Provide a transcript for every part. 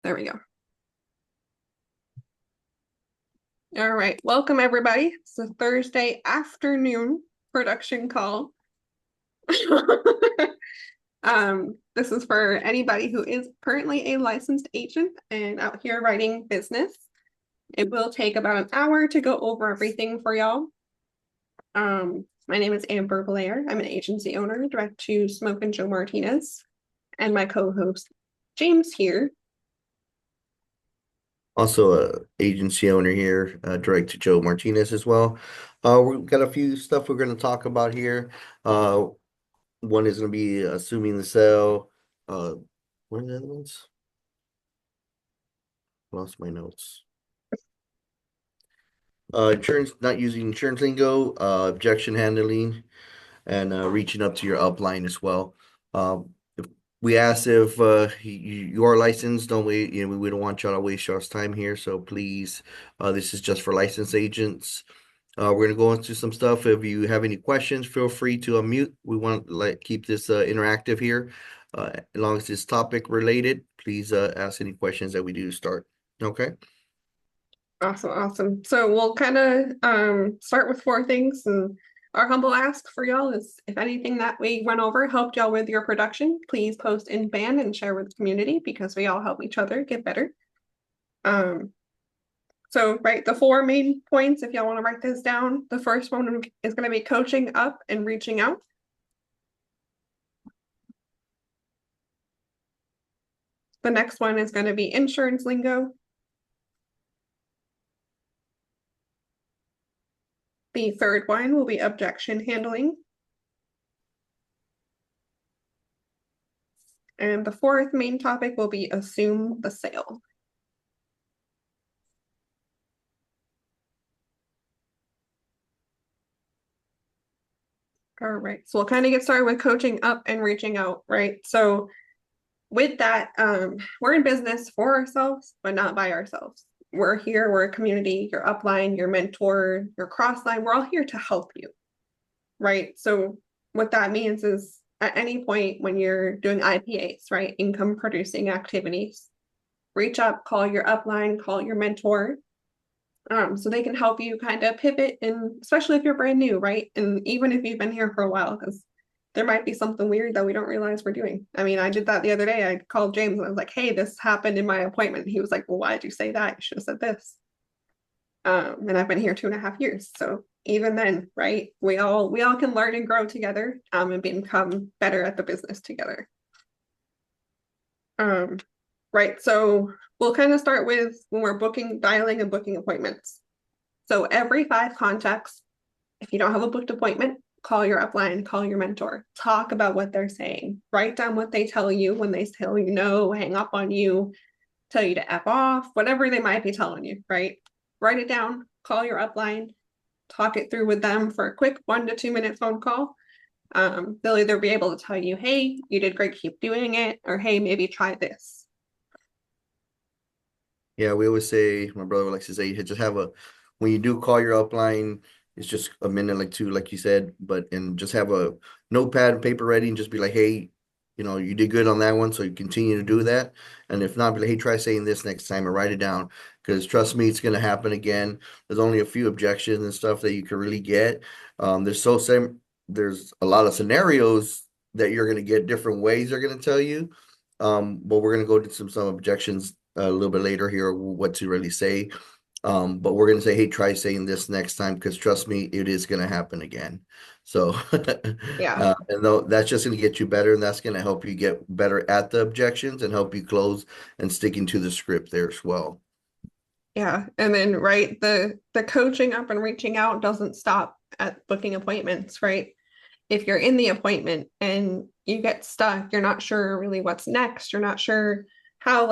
There we go. All right. Welcome, everybody. It's a Thursday afternoon production call. This is for anybody who is currently a licensed agent and out here writing business. It will take about an hour to go over everything for y'all. My name is Amber Blair. I'm an agency owner, direct to Smoke and Joe Martinez, and my co-host James here. Also a agency owner here, direct to Joe Martinez as well. We've got a few stuff we're going to talk about here. Uh, One is going to be assuming the sale. What are the other ones? Lost my notes. Insurance, not using insurance lingo, objection handling, and reaching up to your upline as well. If we asked if you are licensed, don't wait. We don't want y'all to waste y'all's time here. So please, this is just for licensed agents. We're gonna go into some stuff. If you have any questions, feel free to unmute. We want to keep this interactive here. As long as it's topic related, please ask any questions that we do start. Okay. Awesome, awesome. So we'll kind of start with four things, and our humble ask for y'all is if anything that we went over helped y'all with your production, please post in band and share with the community because we all help each other get better. Um, right, the four main points, if y'all want to write this down, the first one is going to be coaching up and reaching out. The next one is going to be insurance lingo. The third one will be objection handling. And the fourth main topic will be assume the sale. All right, so we'll kind of get started with coaching up and reaching out, right? So with that, we're in business for ourselves, but not by ourselves. We're here, we're a community, your upline, your mentor, your crossline, we're all here to help you, right? So what that means is at any point when you're doing IPAs, right, income producing activities, reach up, call your upline, call your mentor, so they can help you kind of pivot, and especially if you're brand new, right? And even if you've been here for a while, because there might be something weird that we don't realize we're doing. I mean, I did that the other day. I called James and I was like, hey, this happened in my appointment. He was like, well, why did you say that? You should have said this. And I've been here 2.5 years. So even then, right, we all can learn and grow together, and become better at the business together. Um, right. So we'll kind of start with when we're dialing and booking appointments. So every 5 contacts, if you don't have a booked appointment, call your upline, call your mentor, talk about what they're saying, write down what they tell you when they tell you no, hang up on you, tell you to F off, whatever they might be telling you, right? Write it down, call your upline, talk it through with them for a quick 1 to 2 minute phone call. They'll either be able to tell you, hey, you did great, keep doing it, or hey, maybe try this. Yeah, we always say, my brother likes to say, you just have when you do call your upline, it's just a minute, like two, like you said, and just have a notepad and paper ready and just be like, hey, you did good on that one, so you continue to do that. And if not, be like, hey, try saying this next time and write it down. Because trust me, it's going to happen again. There's only a few objections and stuff that you can really get. There's a lot of scenarios that you're going to get different ways they're going to tell you. But we're going to go to some objections a little bit later here, what to really say. But we're gonna say, hey, try saying this next time because trust me, it is gonna happen again. So, Yeah. and though that's just gonna get you better, and that's gonna help you get better at the objections and help you close and sticking to the script there as well. Yeah. And then right, the coaching up and reaching out doesn't stop at booking appointments, right? If you're in the appointment and you get stuck, you're not sure really what's next, you're not sure how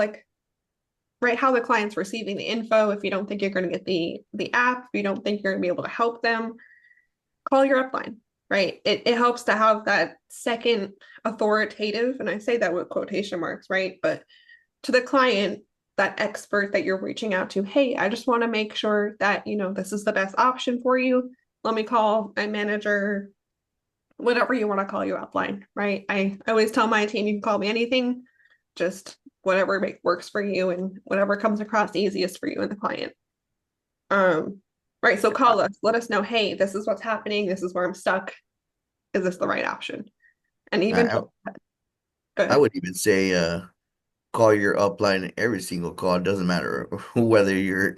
right, how the client's receiving the info, if you don't think you're going to get the app, if you don't think you're going to be able to help them, call your upline, right? It helps to have that second authoritative, and I say that with quotation marks, right? But to the client, that expert that you're reaching out to, hey, I just want to make sure that, this is the best option for you. Let me call my manager, whatever you want to call your upline, right? I always tell my team, you can call me anything, just whatever works for you and whatever comes across easiest for you and the client. Right. So call us, let us know, hey, this is what's happening. This is where I'm stuck. Is this the right option? And even I, go I ahead. would even say, call your upline every single call. It doesn't matter whether you're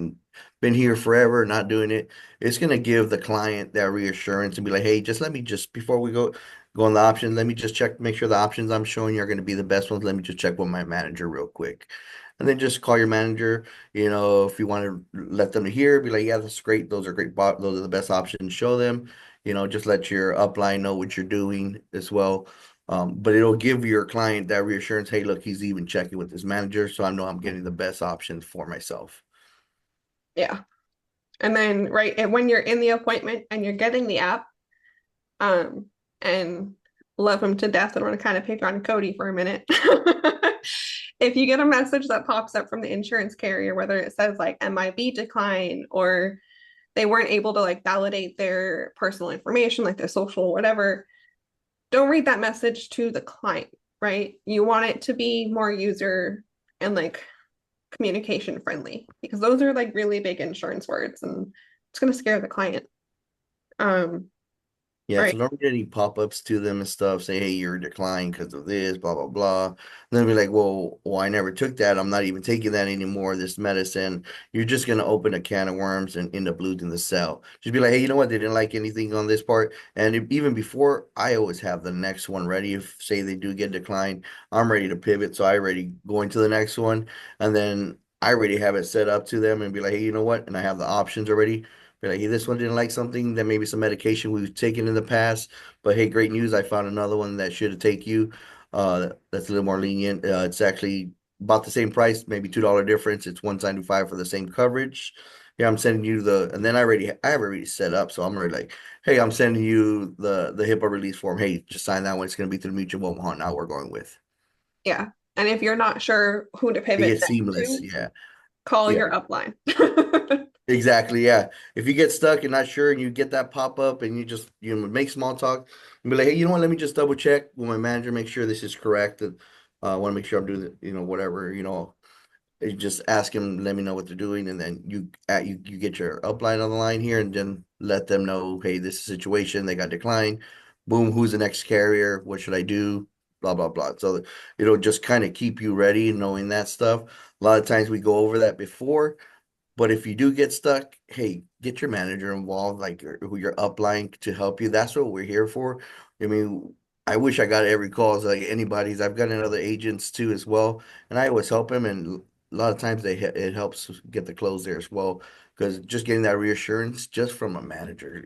been here forever or not doing it. It's gonna give the client that reassurance and be like, hey, just let me just before we go on the options, let me just check, make sure the options I'm showing you are gonna be the best ones. Let me just check with my manager real quick. And then just call your manager, if you want to let them hear, be like, yeah, that's great. Those are great. Those are the best options. Show them, just let your upline know what you're doing as well. But it'll give your client that reassurance. Hey, look, he's even checking with his manager, so I know I'm getting the best options for myself. Yeah. And then, right, and when you're in the appointment and you're getting the app, um, and love him to death, I want to kind of pick on Cody for a minute. If you get a message that pops up from the insurance carrier, whether it says like MIB decline or they weren't able to like validate their personal information, like their social, whatever, don't read that message to the client, right? You want it to be more user and like communication friendly because those are like really big insurance words and it's going to scare the client. Um, Yeah, right. so don't get any pop-ups to them and stuff. Say, hey, you're declined because of this, blah, blah, blah. And then be like, well, I never took that. I'm not even taking that anymore, this medicine. You're just going to open a can of worms and end up losing the sale. Just be like, hey, you know what? They didn't like anything on this part. And even before, I always have the next one ready. If, say, they do get declined, I'm ready to pivot. So I already go into the next one. And then I already have it set up to them and be like, hey, you know what? And I have the options already. Be like, hey, this one didn't like something, then maybe some medication we've taken in the past. But hey, great news. I found another one that should take you. That's a little more lenient. It's actually about the same price, maybe $2 difference. It's 175 for the same coverage. Yeah, I'm sending you and then I have already set up. So I'm already like, hey, I'm sending you the HIPAA release form. Hey, just sign that one. It's gonna be through Mutual of Omaha. Now we're going with. Yeah. And if you're not sure who to Make pivot it next seamless. to, Yeah. call Yeah. your upline. Exactly, yeah. If you get stuck and not sure and you get that pop up and you just make small talk and be like, hey, you know what, let me just double check with my manager, make sure this is correct. And I want to make sure I'm doing whatever, you just ask him, let me know what they're doing, and then you get your upline on the line here and then let them know, hey, this is a situation, they got declined. Boom, who's the next carrier? What should I do? Blah blah blah. So it'll just kind of keep you ready knowing that stuff. A lot of times we go over that before. But if you do get stuck, hey, get your manager involved, like who your upline to help you. That's what we're here for. I mean, I wish I got every call as like anybody's. I've gotten other agents too as well, and I always help them. And a lot of times it helps get the close there as well because just getting that reassurance just from a manager,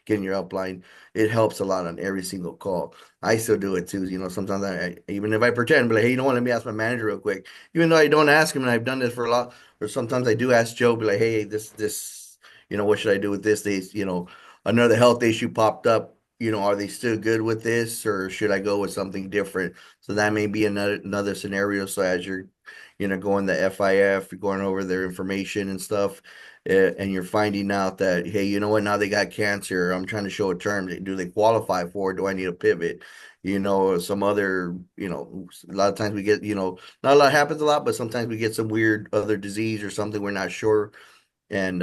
getting your upline, it helps a lot on every single call. I still do it too. Sometimes even if I pretend, but like, hey, you know what? Let me ask my manager real quick. Even though I don't ask him, and I've done this for a lot. Or sometimes I do ask Joe, be like, hey, this, what should I do with this? Another health issue popped up. Are they still good with this, or should I go with something different? So that may be another scenario. So as you're, going the FIF, you're going over their information and stuff, and you're finding out that, hey, you know what? Now they got cancer. I'm trying to show a term. Do they qualify for it? Do I need a pivot? Or some other, a lot of times we get, not a lot happens a lot, but sometimes we get some weird other disease or something we're not sure. And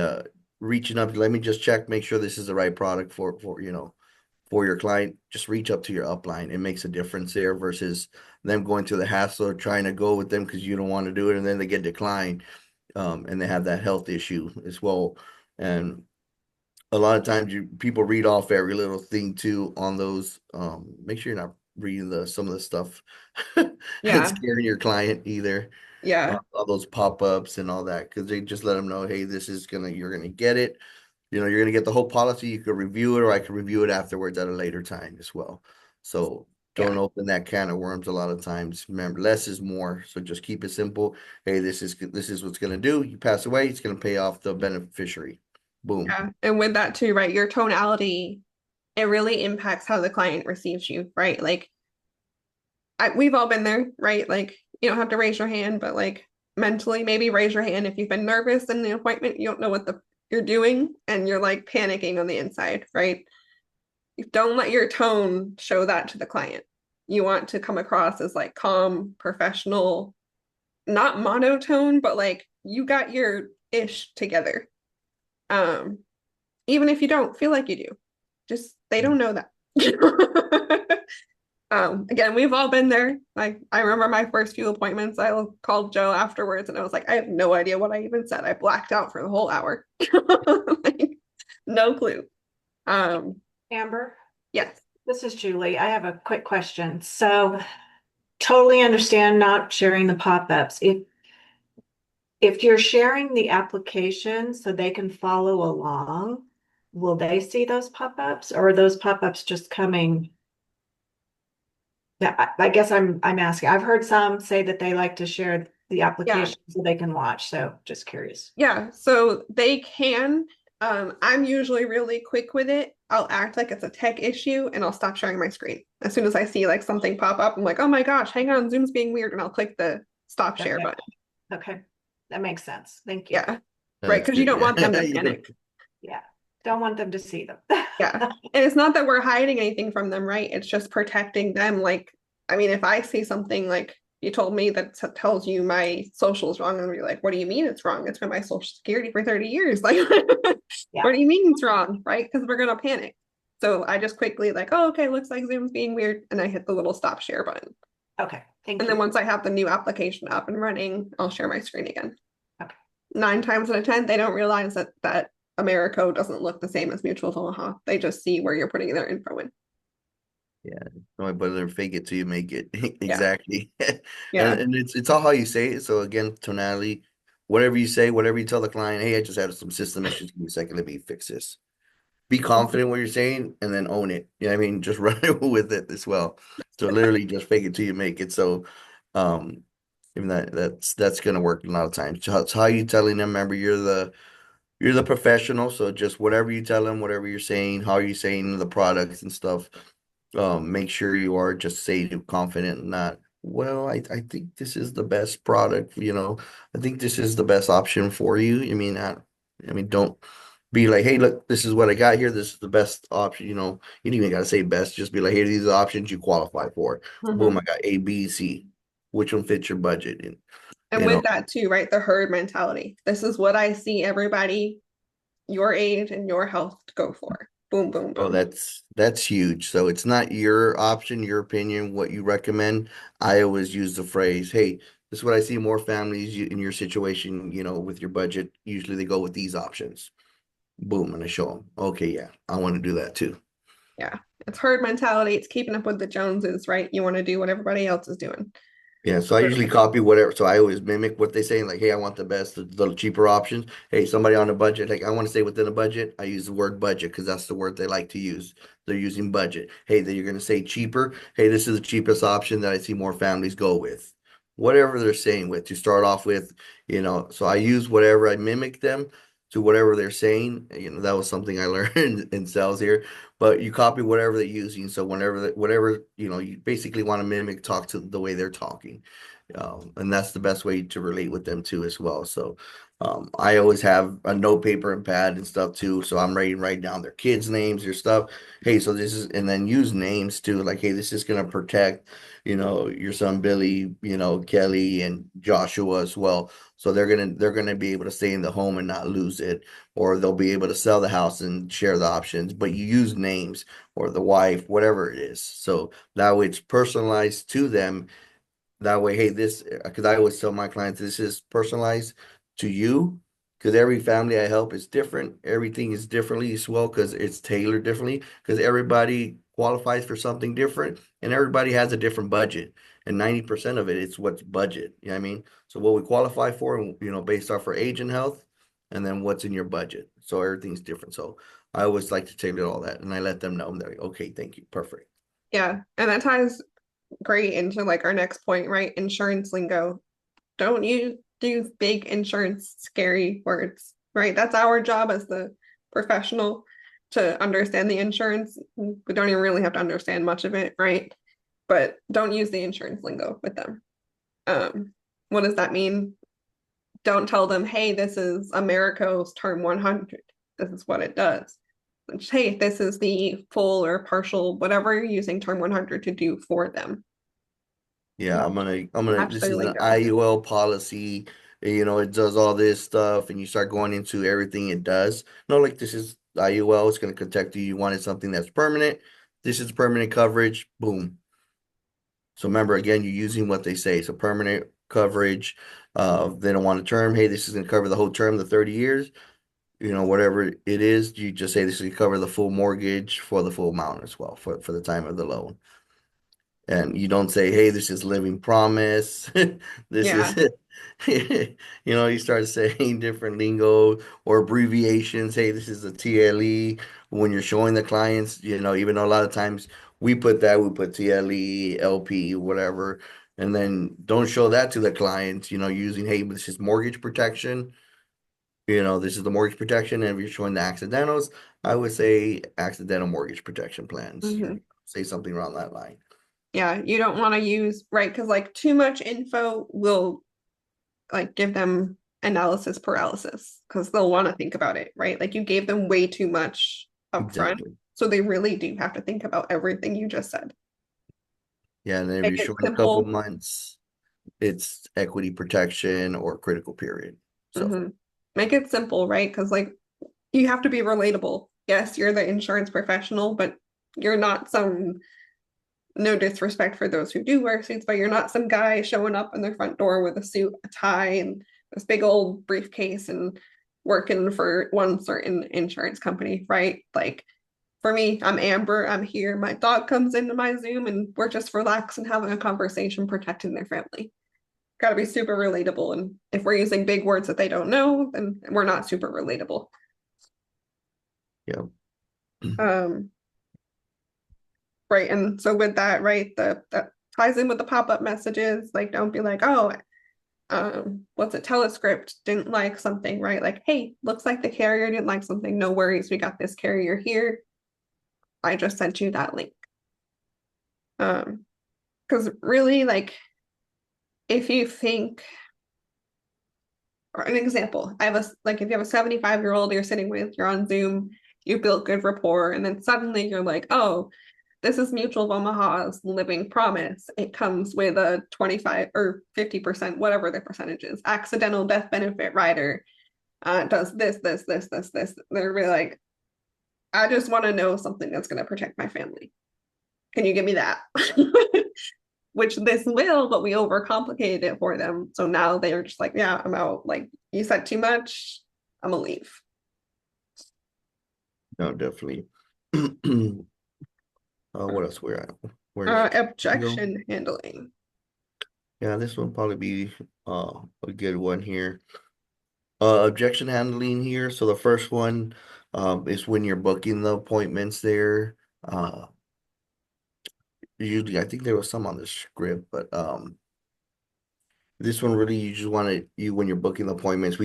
reaching up, let me just check, make sure this is the right product for your client. Just reach up to your upline. It makes a difference there versus them going to the hassle of trying to go with them because you don't want to do it and then they get declined. And they have that health issue as well. And a lot of times people read off every little thing too on those. Make sure you're not reading some of the stuff and Yeah. scaring your client either. Yeah. All those pop-ups and all that because they just let them know, hey, you're gonna get it. You're gonna get the whole policy. You could review it, or I could review it afterwards at a later time as well. So don't Yeah. open that can of worms a lot of times. Remember, less is more. So just keep it simple. Hey, this is what's gonna do. You pass away, it's gonna pay off the beneficiary. Boom. Yeah. And with that too, right? Your tonality, it really impacts how the client receives you, right? Like we've all been there, right? Like you don't have to raise your hand, but like mentally, maybe raise your hand if you've been nervous in the appointment, you don't know what you're doing and you're like panicking on the inside, right? Don't let your tone show that to the client. You want to come across as like calm, professional, not monotone, but like you got your ish together. Um, Even if you don't feel like you do, just they don't know that. Again, we've all been there. Like I remember my first few appointments, I called Joe afterwards and I was like, I have no idea what I even said. I blacked out for the whole hour. Like, no clue. Um, Amber, yes. this is Julie. I have a quick question. So totally understand not sharing the pop-ups. If you're sharing the application so they can follow along, will they see those pop-ups or are those pop-ups just coming? Yeah, I guess I'm asking. I've heard some say that they like to share the Yeah. application so they can watch. So just curious. Yeah. So they can. I'm usually really quick with it. I'll act like it's a tech issue and I'll stop sharing my screen. As soon as I see like something pop up, I'm like, oh my gosh, hang on, Zoom's being weird, and I'll click the stop share Okay. button. Okay. That makes sense. Thank you. Yeah. Right. That's Because you good. don't want them to Yeah. panic. Yeah. Don't want them to see them. Yeah. And it's not that we're hiding anything from them, right? It's just protecting them. Like, I mean, if I see something like you told me that tells you my social is wrong, and you're like, what do you mean it's wrong? It's been my social security for 30 years. Like, Yeah. what do you mean it's wrong? Right? Because we're gonna panic. So I just quickly like, oh, okay, looks like Zoom's being weird. And I hit the little stop share button. Okay. Thank And you. then once I have the new application up and running, I'll share my screen again. Okay. 9 times out of 10, they don't realize that Americo doesn't look the same as Mutual of Omaha. They just see where you're putting their info in. Yeah, no, but they're fake it till you make it. Yeah. Exactly. Yeah. And it's all how you say it. So again, tonality, whatever you say, whatever you tell the client, hey, I just had some system issues. Give me a second, let me fix this. Be confident what you're saying and then own it. You know what I mean? Just run it with it as well. So literally just fake it till you make it. So um even that's gonna work a lot of times. So it's how you telling them, remember you're the professional, so just whatever you tell them, whatever you're saying, how you're saying the products and stuff, make sure you are just saying it confident, not, well, I think this is the best product, I think this is the best option for you. I mean, don't be like, hey, look, this is what I got here. This is the best option, you don't even gotta say best, just be like, hey, these are the options you qualify for. Boom, I Mhm. got A, B, C. Which one fits your budget? And And you know, with that too, right? The herd mentality. This is what I see everybody your age and your health go for. Boom, boom, Oh, boom. that's huge. So it's not your option, your opinion, what you recommend. I always use the phrase, "Hey, this is what I see more families in your situation, with your budget. Usually they go with these options." Boom, and I show them. Okay, yeah, I want to do that too. Yeah. It's herd mentality. It's keeping up with the Joneses, right? You want to do what everybody else is doing. Yeah, so I usually copy whatever. So I always mimic what they say. Like, hey, I want the best, the cheaper options. Hey, somebody on a budget, like I want to stay within a budget. I use the word budget because that's the word they like to use. They're using budget. Hey, then you're going to say cheaper. Hey, this is the cheapest option that I see more families go with. Whatever they're saying with to start off with, So I use whatever I mimic them to whatever they're saying. That was something I learned in sales here. But you copy whatever they're using. So whatever, you basically want to mimic, talk to the way they're talking. And that's the best way to relate with them too as well. So I always have a note paper and pad and stuff too. So I'm writing down their kids' names, their stuff. Hey, so this is, and then use names too. Like, hey, this is gonna protect, your son Billy, Kelly and Joshua as well. So they're gonna be able to stay in the home and not lose it, or they'll be able to sell the house and share the options. But you use names or the wife, whatever it is. So that way it's personalized to them. That way, hey, because I always tell my clients, this is personalized to you, because every family I help is different. Everything is differently as well, because it's tailored differently, because everybody qualifies for something different and everybody has a different budget. And 90% of it's what's budget. You know what I mean? So what we qualify for, based off our age and health, and then what's in your budget. So everything's different. So I always like to tailor all that, and I let them know. They're like, okay, thank you. Perfect. Yeah. And that ties great into like our next point, right? Insurance lingo. Don't use big insurance scary words, right? That's our job as the professional to understand the insurance. We don't even really have to understand much of it, right? But don't use the insurance lingo with them. Um, what does that mean? Don't tell them, hey, this is Americo's term 100. This is what it does. Hey, this is the full or partial, whatever you're using term 100 to do for them. Yeah, I'm gonna, Match this their is an lingo. IUL policy, it does all this stuff, and you start going into everything it does. No, like this is IUL, it's gonna protect you. You wanted something that's permanent. This is permanent coverage, boom. So remember, again, you're using what they say. So permanent coverage, they don't want a term. Hey, this is gonna cover the whole term, the 30 years, whatever it is, you just say this is gonna cover the full mortgage for the full amount as well for the time of the loan. And you don't say, hey, this is living promise. This is, Yeah. you start saying different lingo or abbreviations. Hey, this is a TLE. When you're showing the clients, even though a lot of times we put TLE, LP, whatever. And then don't show that to the clients, using, hey, this is mortgage protection. This is the mortgage protection. And if you're showing the accidentals, I would say accidental mortgage protection plans. Hmm. Say something around that line. Yeah, you don't want to use, right? Because like too much info will like give them analysis paralysis because they'll want to think about it, right? Like you gave them way too much upfront. Exactly. So they really do have to think about everything you just said. Yeah, and then if Make you're it showing a couple simple. months, it's equity protection or critical period. So Hmm. Make it simple, right? Because like you have to be relatable. Yes, you're the insurance professional, but you're not some, no disrespect for those who do wear suits, but you're not some guy showing up in their front door with a suit, a tie, and this big old briefcase and working for one certain insurance company, right? Like for me, I'm Amber, I'm here. My dog comes into my Zoom and we're just relaxing, having a conversation, protecting their family. Got to be super relatable. And if we're using big words that they don't know, then we're not super relatable. yeah. Um, right. And so with that, right, that ties in with the pop-up messages. Like, don't be like, oh, what's it? Telescript didn't like something, right? Like, hey, looks like the carrier didn't like something. No worries, we got this carrier here. I just sent you that link. Because really, like, if you think, or an example, I have a like, if you have a 75-year-old you're sitting with, you're on Zoom, you built good rapport, and then suddenly you're like, oh, this is Mutual of Omaha's Living Promise. It comes with a 25 or 50%, whatever the percentage is, accidental death benefit rider. Does this. They're really like, I just want to know something that's going to protect my family. Can you give me that? Which this will, but we overcomplicated it for them. So now they're just like, yeah, I'm out. Like, you said too much. I'm gonna leave. No, definitely. What else we're at? Where's go? Objection handling. Yeah, this one probably be a good one here. Objection handling here. So the first one is when you're booking the appointments there. Uh Usually I think there was some on the script, but this one really, you just want to, when you're booking appointments,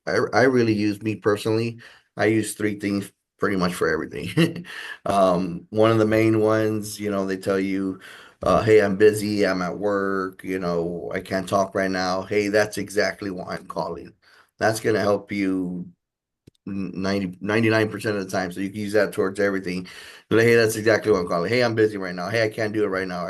I really use, me personally, I use three things pretty much for everything. One of the main ones, they tell you, hey, I'm busy, I'm at work, I can't talk right now. Hey, that's exactly why I'm calling. That's going to help you 99% of the time. So you can use that towards everything. Like, hey, that's exactly what I'm calling. Hey, I'm busy right now. Hey, I can't do it right now.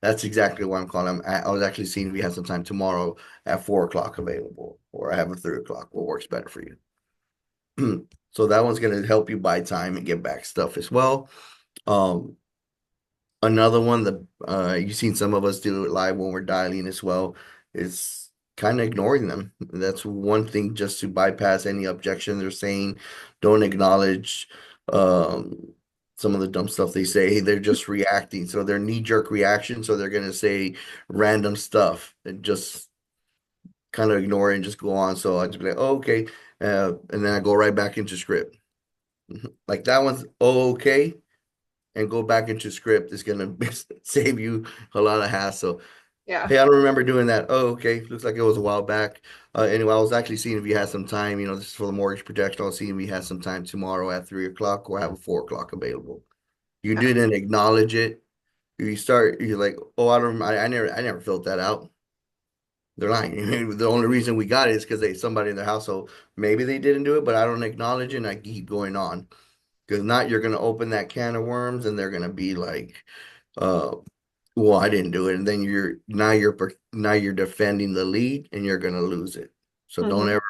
That's exactly what I'm calling. I was actually seeing if we have some time tomorrow at 4 o'clock available, or I have a 3 o'clock. What works better for you? So that one's going to help you buy time and get back stuff as well. Um, Another one that you've seen some of us do it live when we're dialing as well is kind of ignoring them. That's one thing, just to bypass any objection they're saying. Don't acknowledge um, some of the dumb stuff they say. They're just reacting. So they're knee-jerk reaction. So they're gonna say random stuff and just kind of ignore it and just go on. So I just be like, oh, okay. And then I go right back into script. Like that one's okay, and go back into script is gonna save you a lot of hassle. Yeah. Hey, I don't remember doing that. Oh, okay. Looks like it was a while back. Anyway, I was actually seeing if you had some time. This is for the mortgage protection. I was seeing if you had some time tomorrow at 3 o'clock, or I have a 4 o'clock available. You Yeah. didn't acknowledge it. You're like, oh, I never filled that out. They're lying. The only reason we got it is because somebody in their household, maybe they didn't do it, but I don't acknowledge it, and I keep going on. Because not, you're gonna open that can of worms, and they're gonna be like, uh, well, I didn't do it. And then now you're defending the lead and you're gonna lose it. So don't Mhm. ever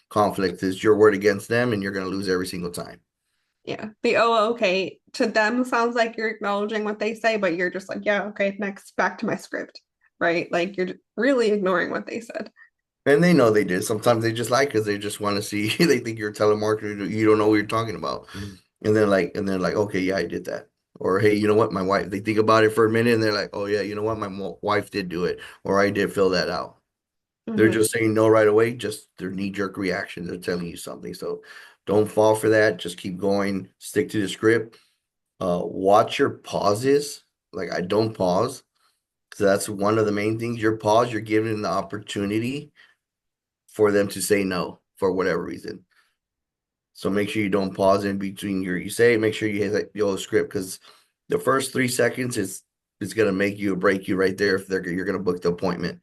conflict is your word against them and you're gonna lose every single time. Yeah. The oh, okay to them sounds like you're acknowledging what they say, but you're just like, yeah, okay, next, back to my script, right? Like you're really ignoring what they said. And they know they did. Sometimes they just like because they just want to see they think you're a telemarketer, you don't know what you're talking about. And they're like, okay, yeah, I did that. Or hey, you know what? My wife, they think about it for a minute and they're like, oh yeah, you know what? Wife did do it, or I did fill that out. They're Hmm. just saying no right away, just their knee-jerk reaction. They're telling you something. So don't fall for that. Just keep going, stick to the script. Watch your pauses. Like I don't pause because that's one of the main things. Your pause, you're giving the opportunity for them to say no for whatever reason. So make sure you don't pause in between you say, make sure you hit that your script because the first 3 seconds is gonna make you or break you right there if you're gonna book the appointment.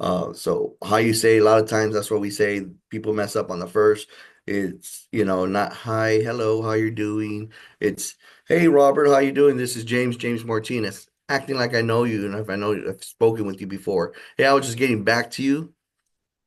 So how you say a lot of times that's what we say. People mess up on the first. It's not hi, hello, how you doing? It's hey Robert, how you doing? This is James Martinez. Acting like I know you and if I know I've spoken with you before. Hey, I was just getting back to you.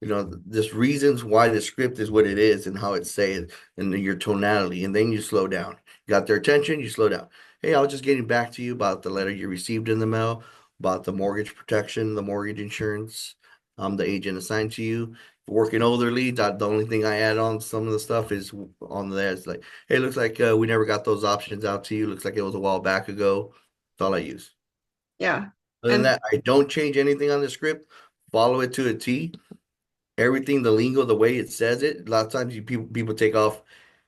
There's reasons why the script is what it is and how it's said and your tonality, and then you slow down. You got their attention, you slow down. Hey, I was just getting back to you about the letter you received in the mail, about the mortgage protection, the mortgage insurance. I'm the agent assigned to you. Working older leads, the only thing I add on some of the stuff is on there. It's like, hey, looks like we never got those options out to you. Looks like it was a while back ago. That's all I use. Yeah. Other than And that, I don't change anything on the script. Follow it to a T everything, the lingo, the way it says it. A lot of times people take off,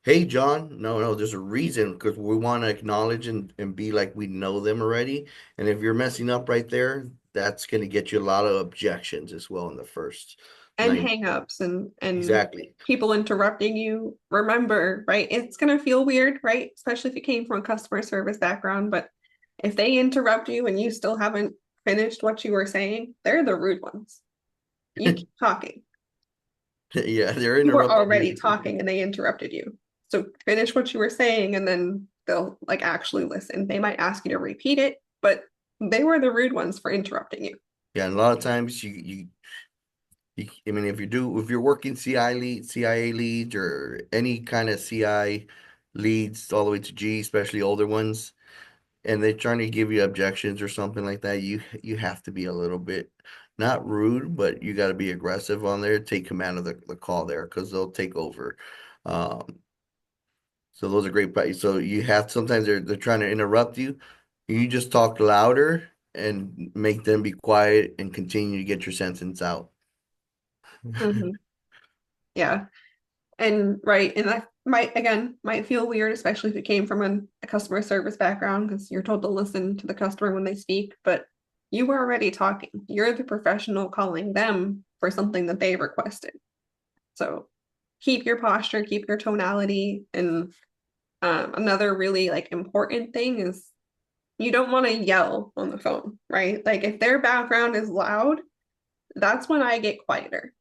hey John. No, there's a reason because we want to acknowledge and be like we know them already. And if you're messing up right there, that's gonna get you a lot of objections as well in the first and 90. hangups and Exactly. people interrupting you. Remember, right? It's gonna feel weird, right? Especially if you came from a customer service background, but if they interrupt you and you still haven't finished what you were saying, they're the rude ones. You keep talking. Yeah, they're You were interrupting already you. talking and they interrupted you. So finish what you were saying and then they'll like actually listen. They might ask you to repeat it, but they were the rude ones for interrupting you. Yeah, and a lot of times I mean if you're working CIA leads or any kind of CI leads all the way to G, especially older ones, and they're trying to give you objections or something like that, you have to be a little bit not rude, but you got to be aggressive on there, take command of the call there because they'll take over. Um, so those are great. So you have sometimes they're trying to interrupt you. You just talk louder and make them be quiet and continue to get your sentence out. Mhm. Yeah. And right. And that might feel weird, especially if it came from a customer service background, because you're told to listen to the customer when they speak, but you were already talking. You're the professional calling them for something that they requested. So keep your posture, keep your tonality. And another really like important thing is you don't want to yell on the phone, right? Like if their background is loud, that's when I get quieter.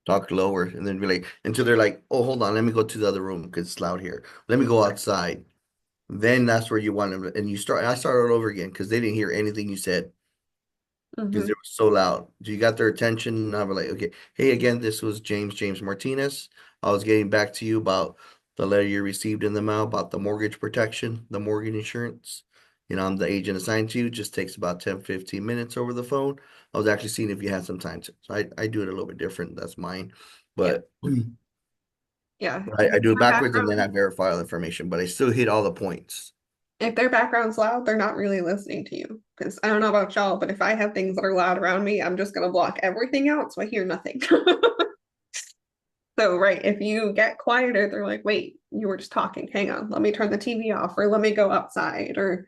Talk lower and then be like until they're like, oh, hold on, let me go to the other room because it's loud here. Let me go outside. Then that's where you want them and I started all over again because they didn't hear anything you said because Hmm. it was so loud. You got their attention. And I was like, okay, hey, again, this was James Martinez. I was getting back to you about the letter you received in the mail about the mortgage protection, the mortgage insurance. I'm the agent assigned to you. Just takes about 10-15 minutes over the phone. I was actually seeing if you had some time to. So I do it a little bit different. That's mine. Yeah. But Yeah. I do it backwards and then I verify all the information, but I still hit all the points. If their background's loud, they're not really listening to you. Because I don't know about y'all, but if I have things that are loud around me, I'm just gonna block everything out so I hear nothing. So, right, if you get quieter, they're like, wait, you were just talking. Hang on, let me turn the TV off, or let me go outside or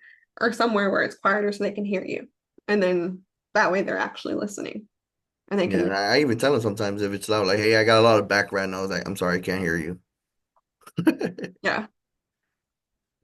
somewhere where it's quieter so they can hear you. And then that way they're actually listening. And they Yeah, can, and I even tell them sometimes if it's loud, like, hey, I got a lot of background noise. Like, I'm sorry, I can't hear you. yeah.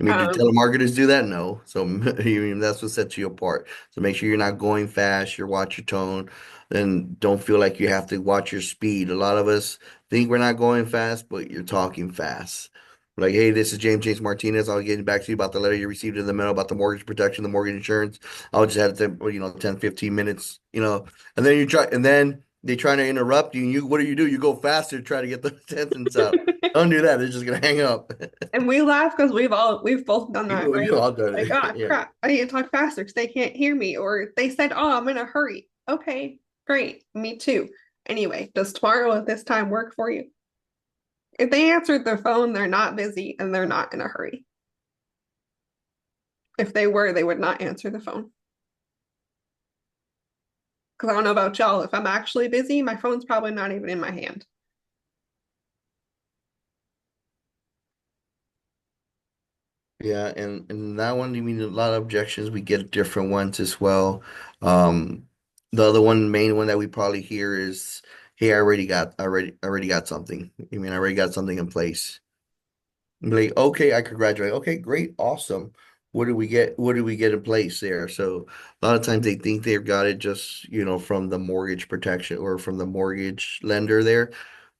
I mean, do Um, telemarketers do that? No. So that's what sets you apart. So make sure you're not going fast. You watch your tone. Then don't feel like you have to watch your speed. A lot of us think we're not going fast, but you're talking fast. Like, hey, this is James Martinez. I'll get back to you about the letter you received in the mail about the mortgage protection, the mortgage insurance. I'll just have to, 10, 15 minutes, and then and then they try to interrupt you. And what do? You go faster to try to get the sentence out. Don't do that. They're just gonna hang up. And we laugh because we've both done that, We right? all done Like, it. oh Yeah. crap, I need to talk faster because they can't hear me. Or they said, oh, I'm in a hurry. Okay, great. Me too. Anyway, does tomorrow at this time work for you? If they answered their phone, they're not busy and they're not in a hurry. If they were, they would not answer the phone. Because I don't know about y'all. If I'm actually busy, my phone's probably not even in my hand. Yeah, and that one, you mean a lot of objections. We get different ones as well. Um, the other one, main one that we probably hear is, "Hey, I already got something. You mean I already got something in place?" And be like, "Okay, I could graduate. Okay, great, awesome. What do we get? What do we get in place there?" So a lot of times they think they've got it just, from the mortgage protection or from the mortgage lender there,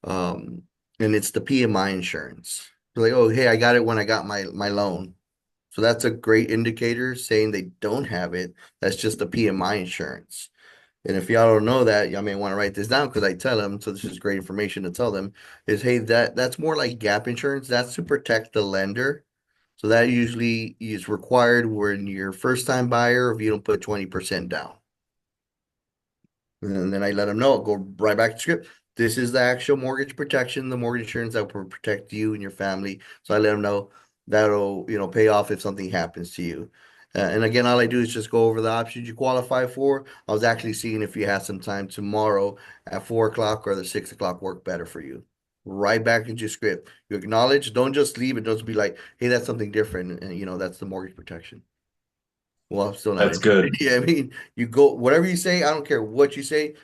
um, and it's the PMI insurance. They're like, "Oh, hey, I got it when I got my loan." So that's a great indicator saying they don't have it. That's just a PMI insurance. And if y'all don't know that, y'all may want to write this down because I tell them, so this is great information to tell them, is hey, that's more like gap insurance. That's to protect the lender. So that usually is required when you're first time buyer if you don't put 20% down. And then I let them know, go right back to script. This is the actual mortgage protection, the mortgage insurance that will protect you and your family. So I let them know that'll, pay off if something happens to you. And again, all I do is just go over the options you qualify for. I was actually seeing if you had some time tomorrow at 4 o'clock or the 6 o'clock work better for you. Right back into your script. You acknowledge, don't just leave it. Don't be like, hey, that's something different. And, that's the mortgage protection. Well, I'm still not That's good. interested. Yeah, I mean, you go whatever you say. I don't care what you say.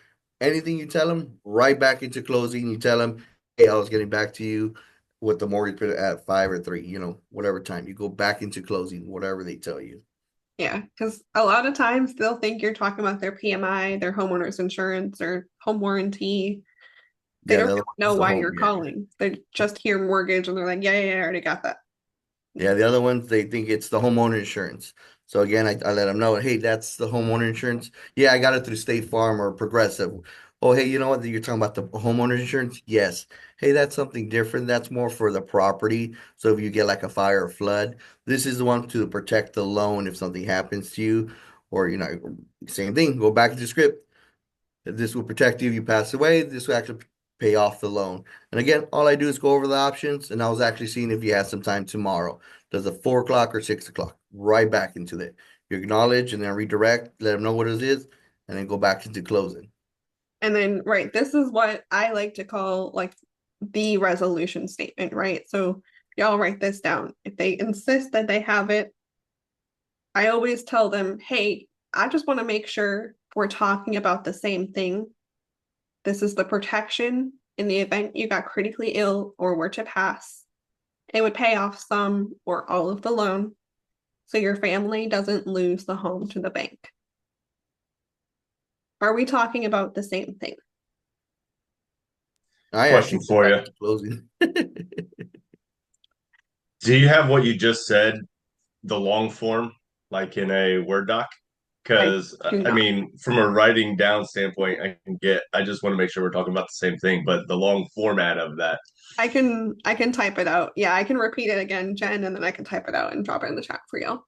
Anything you tell them, right back into closing. You tell them, "Hey, I was getting back to you with the mortgage at 5 or 3. Whatever time you go back into closing, whatever they tell you." Yeah, because a lot of times they'll think you're talking about their PMI, their homeowner's insurance, or home warranty. They Yeah, don't the really other one know is the why home. you're Yeah, calling. They just hear mortgage and they're like, yeah, I already got that. yeah. The other ones they think it's the homeowner insurance. So again, I let them know, hey, that's the homeowner insurance. Yeah, I got it through State Farm or Progressive. Oh, hey, you know what? You're talking about the homeowner insurance? Yes. Hey, that's something different. That's more for the property. So if you get like a fire or flood, this is the one to protect the loan if something happens to you, or same thing. Go back to the script. This will protect you if you pass away. This will actually pay off the loan. And again, all I do is go over the options. And I was actually seeing if you had some time tomorrow. Does it 4 o'clock or 6 o'clock? Right back into it. You acknowledge and then redirect, let them know what it is, and then go back into closing. And then, right, this is what I like to call like the resolution statement, right? So y'all write this down. If they insist that they have it, I always tell them, hey, I just want to make sure we're talking about the same thing. This is the protection in the event you got critically ill or were to pass. It would pay off some or all of the loan so your family doesn't lose the home to the bank. Are we talking about the same thing? I Question actually go for back you. into closing. Do you have what you just said, the long form, like in a Word doc? I Because do I not. mean, from a writing down standpoint, I just want to make sure we're talking about the same thing, but the long format of that. I can type it out. Yeah, I can repeat it again, Jen, and then I can type it out and drop it in the chat for y'all.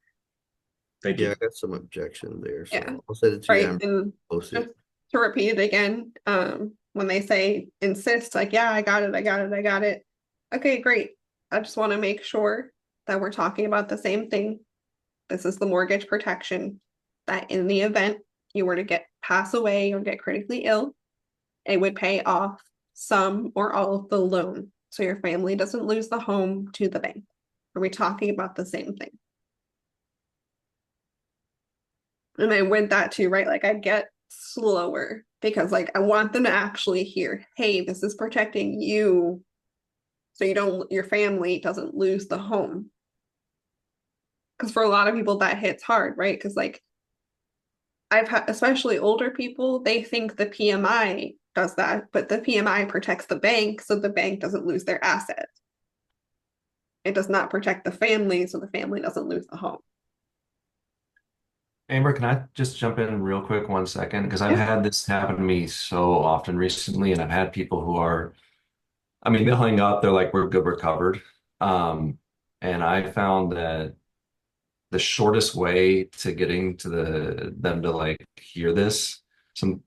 Thank Yeah, you. I got some objection there, Yeah, so I'll send it to you right. and And post just it. to repeat it again, when they say insist, like, yeah, I got it, I got it, I got it. Okay, great. I just want to make sure that we're talking about the same thing. This is the mortgage protection that in the event you were to pass away or get critically ill, it would pay off some or all of the loan so your family doesn't lose the home to the bank. Are we talking about the same thing? And I went that too, right? Like I get slower because like I want them to actually hear, hey, this is protecting you so your family doesn't lose the home. Because for a lot of people that hits hard, right? Because like I've had, especially older people, they think the PMI does that, but the PMI protects the bank so the bank doesn't lose their assets. It does not protect the family, so the family doesn't lose the home. Amber, can I just jump in real quick 1 second? Because I've Yeah. had this happen to me so often recently, and I've had people who are, I mean, they'll hang up, they're like, we're good, we're covered. And I found that the shortest way to getting to them to like hear this,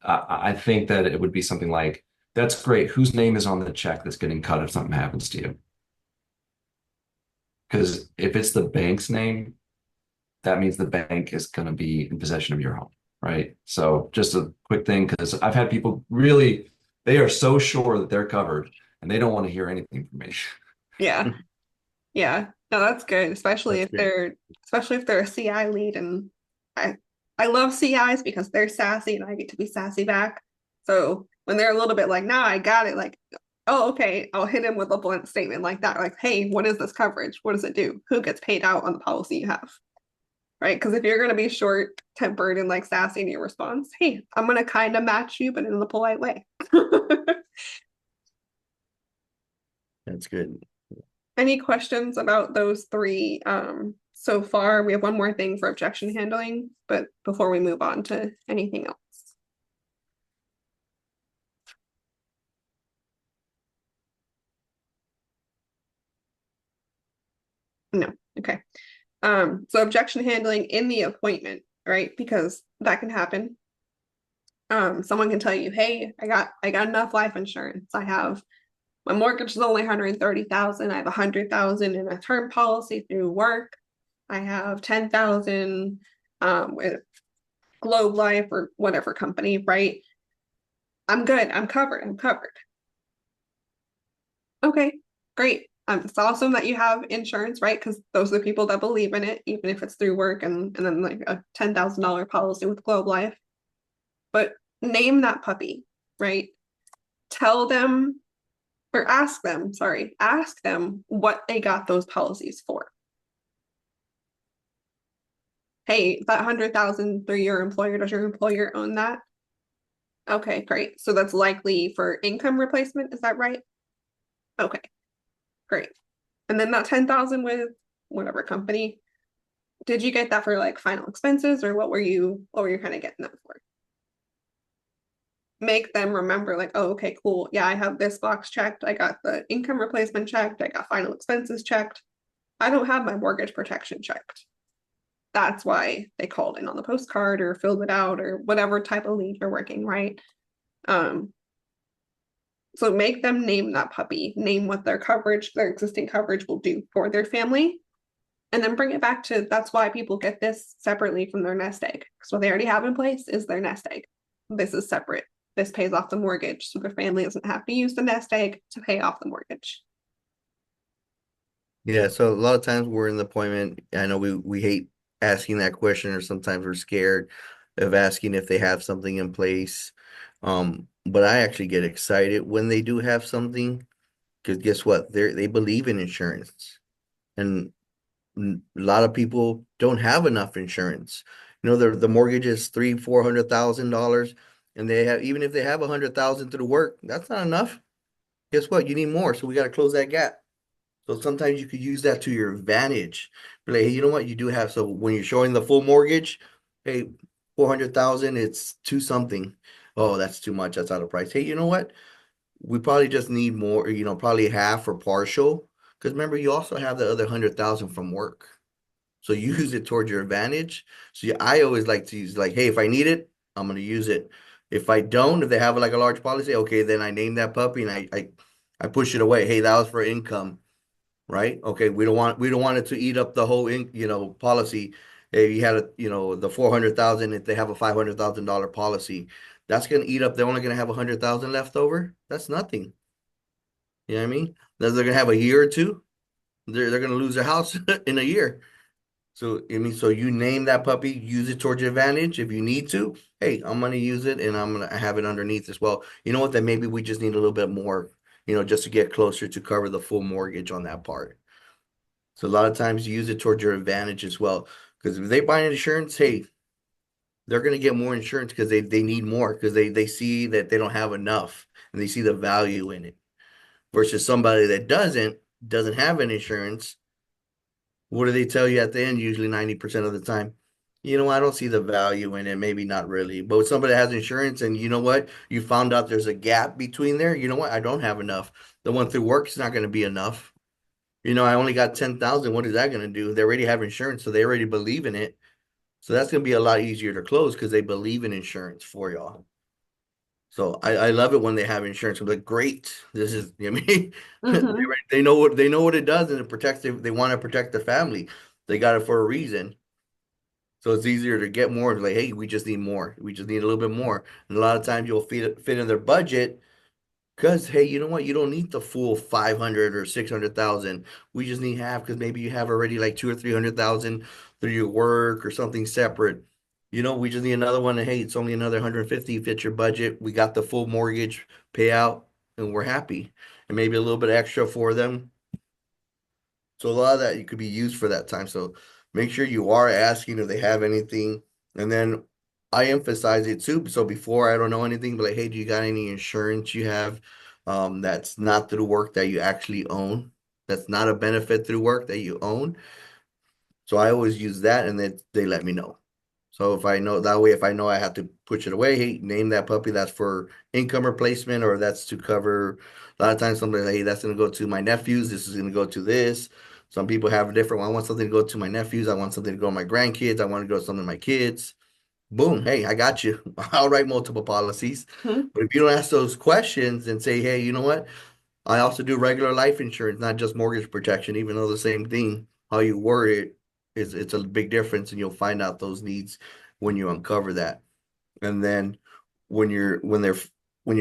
I think that it would be something like, that's great. Whose name is on the check that's getting cut if something happens to you? Because if it's the bank's name, that means the bank is going to be in possession of your home, right? So just a quick thing, because I've had people really, they are so sure that they're covered and they don't want to hear anything from me. Yeah. Yeah. No, that's good, That's good. especially if they're a CI lead, and I I love CIs because they're sassy and I get to be sassy back. So when they're a little bit like, nah, I got it, like, oh, okay, I'll hit him with a blunt statement like that. Like, hey, what is this coverage? What does it do? Who gets paid out on the policy you have? Right? Because if you're gonna be short tempered and like sassy in your response, hey, I'm gonna kind of match you, but in a polite way. That's good. Any questions about those three so far? We have one more thing for objection handling, but before we move on to anything else. No, okay. So objection handling in the appointment, right? Because that can happen. Someone can tell you, hey, I got enough life insurance. I have my mortgage is only 130,000. I have 100,000 in a term policy through work. I have 10,000 with Globe Life or whatever company, right? I'm good. I'm covered. I'm covered. Okay, great. It's awesome that you have insurance, right? Because those are the people that believe in it, even if it's through work and then like a $10,000 policy with Globe Life. But name that puppy, right? Tell them or ask them what they got those policies for. Hey, that 100,000 through your employer, does your employer own that? Okay, great. So that's likely for income replacement, is that right? Okay, great. And then that 10,000 with whatever company, did you get that for like final expenses, or what were you kind of getting that for? Make them remember like, oh, okay, cool. Yeah, I have this box checked. I got the income replacement checked. I got final expenses checked. I don't have my mortgage protection checked. That's why they called in on the postcard or filled it out or whatever type of lead you're working, right? So make them name that puppy, name what their existing coverage will do for their family, and then bring it back to that's why people get this separately from their nest egg. Because what they already have in place is their nest egg. This is separate. This pays off the mortgage, so their family doesn't have to use the nest egg to pay off the mortgage. Yeah, so a lot of times we're in the appointment. I know we hate asking that question, or sometimes we're scared of asking if they have something in place. But I actually get excited when they do have something, because guess what? They believe in insurance, and a lot of people don't have enough insurance. The mortgage is $300,000-$400,000, and they have, even if they have 100,000 through work, that's not enough. Guess what? You need more, so we got to close that gap. So sometimes you could use that to your advantage. Be like, hey, you know what? You do have, so when you're showing the full mortgage, hey, 400,000, it's two something. Oh, that's too much. That's out of price. Hey, you know what? We probably just need more, probably half or partial. Because remember, you also have the other 100,000 from work. So use it towards your advantage. So I always like to use like, hey, if I need it, I'm gonna use it. If I don't, if they have like a large policy, okay, then I name that puppy and I push it away. Hey, that was for income, right? Okay, we don't want it to eat up the whole policy. If you had the 400,000, if they have a $500,000 policy, that's gonna eat up. They're only gonna have 100,000 left over. That's nothing. You know what I mean? Then they're gonna have a year or two. They're gonna lose their house in a year. So I mean, so you name that puppy, use it towards your advantage if you need to. Hey, I'm gonna use it and I'm gonna have it underneath as well. You know what? Then maybe we just need a little bit more, just to get closer to cover the full mortgage on that part. So a lot of times you use it towards your advantage as well. Because if they buy insurance, hey, they're gonna get more insurance because they need more because they see that they don't have enough and they see the value in it. Versus somebody that doesn't have an insurance, What do they tell you at the end? Usually 90% of the time. You know, I don't see the value in it. Maybe not really. But somebody has insurance and you know what? You found out there's a gap between there. You know what? I don't have enough. The one through work is not going to be enough. You know, I only got 10,000. What is that going to do? They already have insurance, so they already believe in it. So that's going to be a lot easier to close because they believe in insurance for y'all. So I love it when they have insurance. I'm like, great. This is, I mean, Mhm. they know what it does and it protects they want to protect their family. They got it for a reason. So it's easier to get more. Like, hey, we just need more. We just need a little bit more. And a lot of times you'll fit in their budget because hey, you know what? You don't need the full 500 or 600,000. We just need half because maybe you have already like 2 or 300,000 through your work or something separate. You know, we just need another one. And hey, it's only another 150 fits your budget. We got the full mortgage payout and we're happy. And maybe a little bit extra for them. So a lot of that you could be used for that time. So make sure you are asking if they have anything. And then I emphasize it too. So before I don't know anything, but like, hey, do you got any insurance you have that's not through work that you actually own? That's not a benefit through work that you own. So I always use that and then they let me know. So if I know that way, if I know I have to push it away, hey, name that puppy that's for income replacement or that's to cover. A lot of times somebody, hey, that's going to go to my nephews. This is going to go to this. Some people have a different one. I want something to go to my nephews. I want something to go to my grandkids. I want to go to something to my kids. Boom. Hey, I got you. I'll write multiple policies. Mhm. But if you don't ask those questions and say, hey, you know what? I also do regular life insurance, not just mortgage protection, even though the same thing, how you word it is it's a big difference and you'll find out those needs when you uncover that. And then when you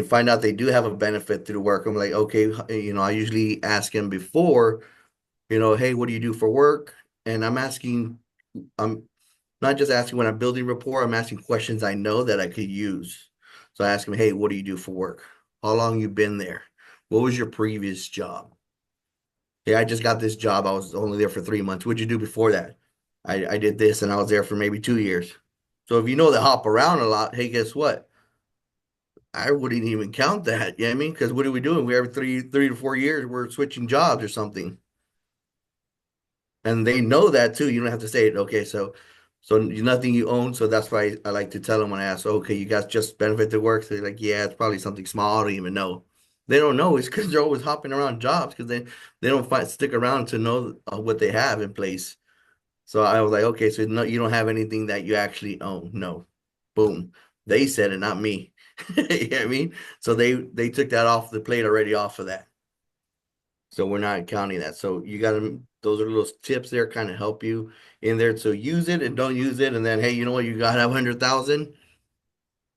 find out they do have a benefit through work, I'm like, okay, you know, I usually ask them before, you know, hey, what do you do for work? And I'm not just asking when I'm building rapport, I'm asking questions I know that I could use. So I ask them, hey, what do you do for work? How long you been there? What was your previous job? Yeah, I just got this job. I was only there for 3 months. What'd you do before that? I did this and I was there for maybe 2 years. So if you know they hop around a lot, hey, guess what? I wouldn't even count that. You know what I mean? Because what are we doing? We every 3 to 4 years, we're switching jobs or something. And they know that too. You don't have to say it. Okay, so nothing you own. So that's why I like to tell them when I ask, okay, you guys just benefit to work. So they're like, yeah, it's probably something small. I don't even know. They don't know. It's because they're always hopping around jobs because they don't stick around to know what they have in place. So I was like, okay, so no, you don't have anything that you actually own. No. Boom. They said it, not me. You know what I mean? So they took that off the plate already off of that. So we're not counting that. So you got to, those are little tips there kind of help you in there. So use it and don't use it. And then, hey, you know what? You got 100,000.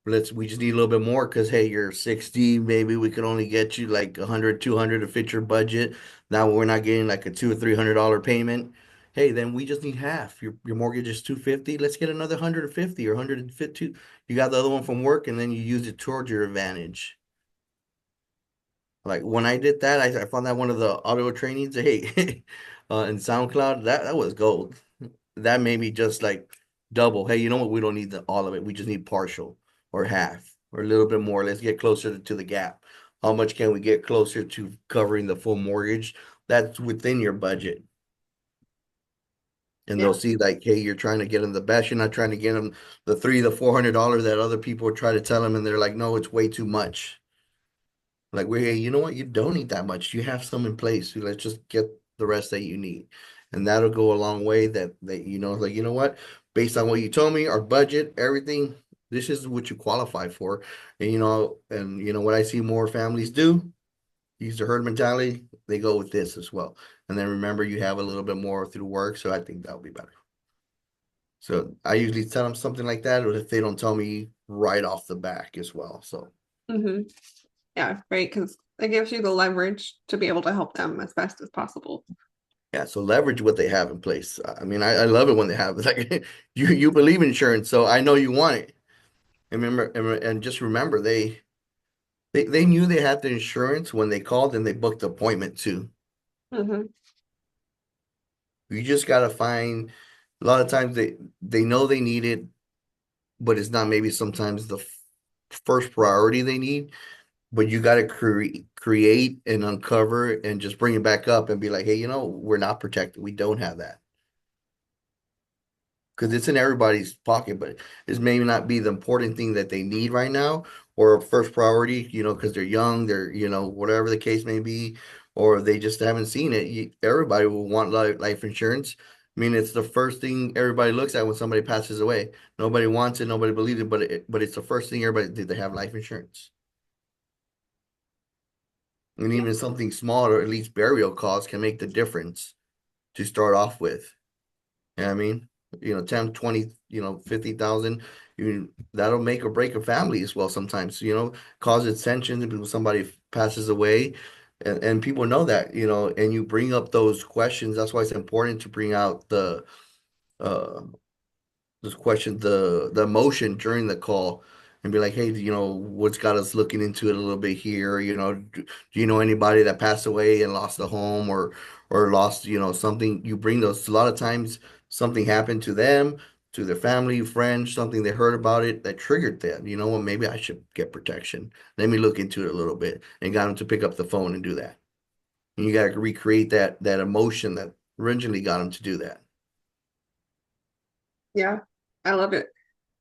We just need a little bit more because, hey, you're 60. Maybe we could only get you like 100, 200 to fit your budget. Now we're not getting like a $200 or $300 payment. Hey, then we just need half. Your mortgage is 250. Let's get another 150 or 150. You got the other one from work and then you use it towards your advantage. Like when I did that, I found that one of the audio trainings, hey, in SoundCloud, that was gold. That made me just like double. Hey, you know what? We don't need all of it. We just need partial or half or a little bit more. Let's get closer to the gap. How much can we get closer to covering the full mortgage? That's within your budget. And Yeah. they'll see like, hey, you're trying to get them the best. You're not trying to get them the $300 to $400 that other people try to tell them, and they're like, no, it's way too much. Like we're hey, you know what? You don't need that much. You have some in place. So let's just get the rest that you need. And that'll go a long way that you know, like, you know what? Based on what you told me, our budget, everything, this is what you qualify for. And you know what I see more families do? Use the herd mentality, they go with this as well. And then remember you have a little bit more through work. So I think that'll be better. So I usually tell them something like that, or if they don't tell me right off the back as well. So Mhm. Yeah, right, because it gives you the leverage to be able to help them as best as possible. yeah, so leverage what they have in place. I mean, I love it when they have it. Like you believe in insurance, so I know you want it. And and just remember they knew they had the insurance when they called and they booked the appointment too. Mhm. You just gotta find a lot of times they know they need it, but it's not maybe sometimes the first priority they need. But you got to create and uncover and just bring it back up and be like, hey, you know, we're not protected. We don't have that. because it's in everybody's pocket, but it may not be the important thing that they need right now or first priority, because they're young, they're, whatever the case may be, or they just haven't seen it. Everybody will want life insurance. I mean, it's the first thing everybody looks at when somebody passes away. Nobody wants it, nobody believes it, but it's the first thing everybody did. They have life insurance. And even something small, or at least burial costs, can make the difference to start off with. You know what I mean? 10, 20, 50,000, that'll make or break a family as well sometimes, causes tension when somebody passes away. And people know that, and you bring up those questions. That's why it's important to bring out uh this question, the emotion during the call, and be like, hey, what's got us looking into it a little bit here? Do you know anybody that passed away and lost a home, or lost, something? You bring those. A lot of times something happened to them, to their family, friends, something they heard about it that triggered them. You know what? Maybe I should get protection. Let me look into it a little bit, and got them to pick up the phone and do that. And you got to recreate that emotion that originally got them to do that. Yeah, I love it.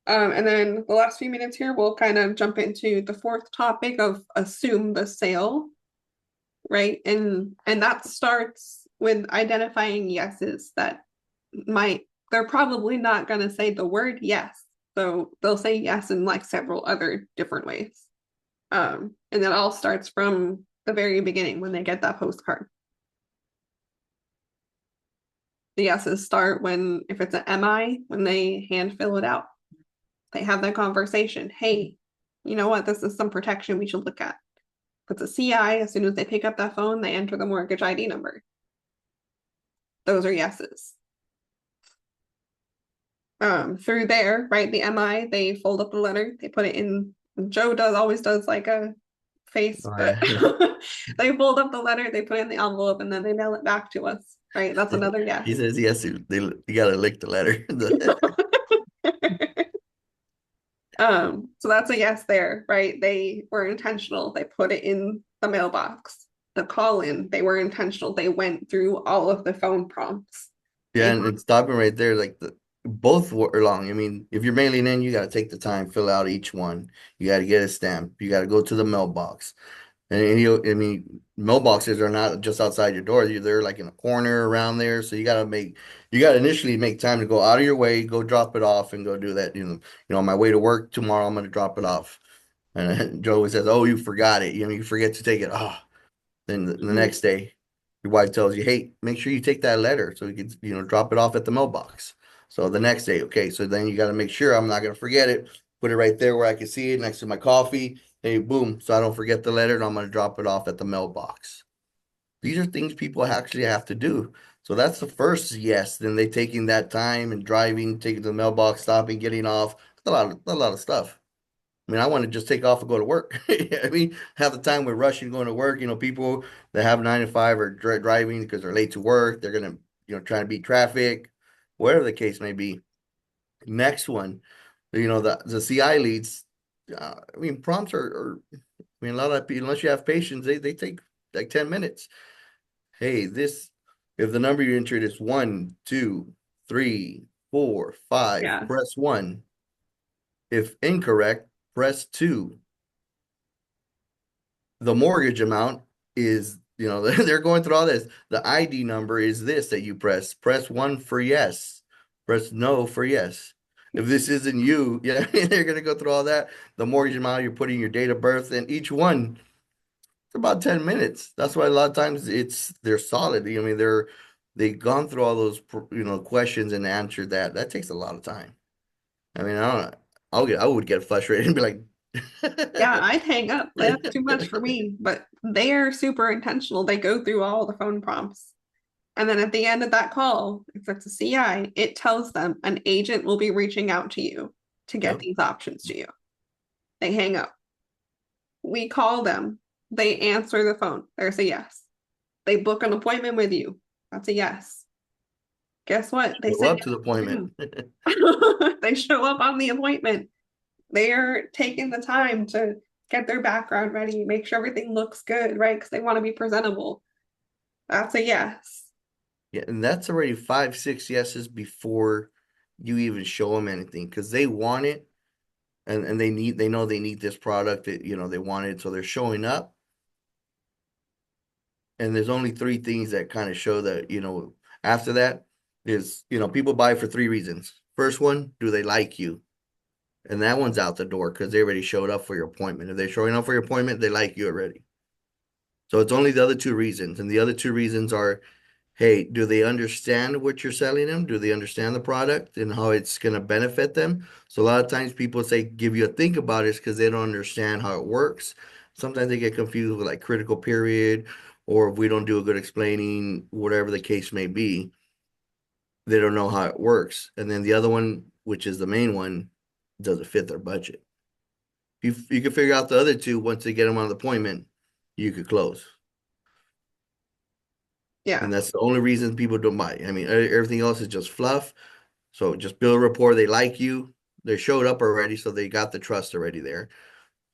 And then the last few minutes here, we'll kind of jump into the fourth topic of assume the sale, right? And that starts with identifying yeses that they're probably not going to say the word yes. So they'll say yes in like several other different ways. And it all starts from the very beginning when they get that postcard. The yeses start if it's an MI, when they hand fill it out. They have that conversation. Hey, you know what? This is some protection we should look at. If it's a CI, as soon as they pick up that phone, they enter the mortgage ID number. Those are yeses. Through there, right? The MI, they fold up the letter, they put it in. Joe always does like a face, but they fold up the letter, they put it in the envelope, and then they mail it back to us. Right? That's another yes. He says yes. You gotta lick the letter. So that's a yes there, right? They were intentional. They put it in the mailbox. The call in, they were intentional. They went through all of the phone prompts. Yeah, and stopping right there, like both were long. I mean, if you're mailing in, you got to take the time, fill out each one. You got to get a stamp. You got to go to the mailbox. And I mean, mailboxes are not just outside your door. They're like in a corner around there. So you got to initially make time to go out of your way, go drop it off, and go do that. On my way to work tomorrow, I'm going to drop it off. And Joe always says, "Oh, you forgot it. You forget to take it." Oh, then the next day, your wife tells you, "Hey, make sure you take that letter so you can, drop it off at the mailbox." So the next day, okay, so then you got to make sure I'm not going to forget it. Put it right there where I can see it next to my coffee. Hey, boom, so I don't forget the letter, and I'm going to drop it off at the mailbox. These are things people actually have to do. So that's the first yes. Then they taking that time and driving, taking to the mailbox, stopping, getting off. A lot of stuff. I mean, I want to just take off and go to work. I mean, half the time we're rushing going to work. People that have 9 to 5 are driving because they're late to work. They're gonna, try to beat traffic, whatever the case may be. Next one, the CI leads. I mean, prompts I mean, a lot of people, unless you have patience, they take like 10 minutes. Hey, if the number you entered is 1, 2, 3, 4, 5, Yeah. press 1. If incorrect, press 2. The mortgage amount is, they're going through all this. The ID number is this that you press. Press 1 for yes. Press no for yes. If this isn't you, yeah, they're going to go through all that. The mortgage amount, you're putting your date of birth, and each one, it's about 10 minutes. That's why a lot of times they're solid. I mean, they've gone through all those, questions and answered that. That takes a lot of time. I mean, I don't know. I would get frustrated and be like, Yeah, I'd hang up. That's too much for me. But they're super intentional. They go through all the phone prompts. And then at the end of that call, if it's a CI, it tells them an agent will be reaching out to you to get Yep. these options to you. They hang up. We call them. They answer the phone. There's a yes. They book an appointment with you. That's a yes. Guess what? They Show say up to the appointment. they show up on the appointment. They're taking the time to get their background ready, make sure everything looks good, right? Because they want to be presentable. That's a yes. Yeah, and that's already 5, 6 yeses before you even show them anything because they want it and they know they need this product that, they want it. So they're showing up. And there's only three things that kind of show that, after that is, people buy for three reasons. First one, do they like you? And that one's out the door because they already showed up for your appointment. If they're showing up for your appointment, they like you already. So it's only the other two reasons. And the other two reasons are, hey, do they understand what you're selling them? Do they understand the product and how it's going to benefit them? So a lot of times people say, give you a think about it because they don't understand how it works. Sometimes they get confused with like critical period, or if we don't do a good explaining, whatever the case may be, they don't know how it works. And then the other one, which is the main one, does it fit their budget? You can figure out the other two once they get them on the appointment, you could close. Yeah. And that's the only reason people don't buy. I mean, everything else is just fluff. So just build a rapport. They like you. They showed up already, so they got the trust already there.